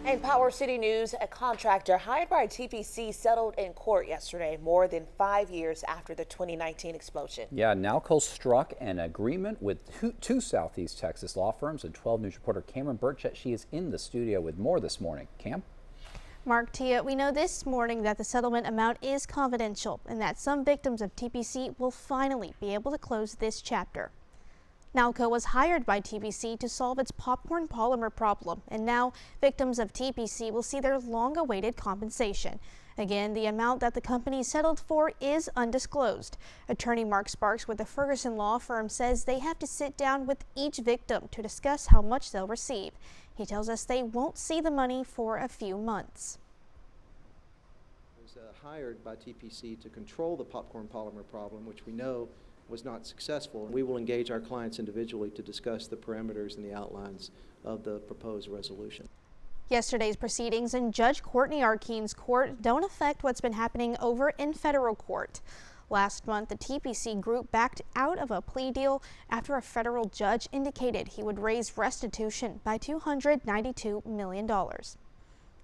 In Power City News, a contractor hired by TPC settled in court yesterday, more than 5 years after the 2019 explosion. Yeah, Nalco struck an agreement with two Southeast Texas law firms, and 12 News reporter Cameron Burchett, she is in the studio with more this morning. Cam? Mark, Tia, we know this morning that the settlement amount is confidential and that some victims of TPC will finally be able to close this chapter. Nalco was hired by TPC to solve its popcorn polymer problem, and now victims of TPC will see their long-awaited compensation. Again, the amount that the company settled for is undisclosed. Attorney Mark Sparks with the Ferguson law firm says they have to sit down with each victim to discuss how much they'll receive. He tells us they won't see the money for a few months. Was hired by TPC to control the popcorn polymer problem, which we know was not successful. We will engage our clients individually to discuss the parameters and the outlines of the proposed resolution. Yesterday's proceedings in Judge Courtney Arkeen's court don't affect what's been happening over in federal court. Last month, the TPC group backed out of a plea deal after a federal judge indicated he would raise restitution by $292 million.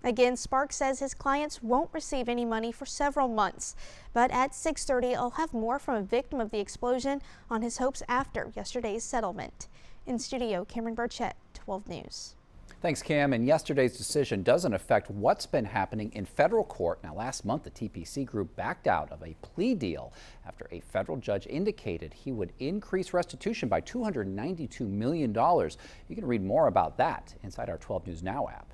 Again, Sparks says his clients won't receive any money for several months. But at 6:30, I'll have more from a victim of the explosion on his hopes after yesterday's settlement. In studio, Cameron Burchett, 12 News. Thanks, Cam. And yesterday's decision doesn't affect what's been happening in federal court. Now, last month, the TPC group backed out of a plea deal after a federal judge indicated he would increase restitution by $292 million. You can read more about that inside our 12 News Now app.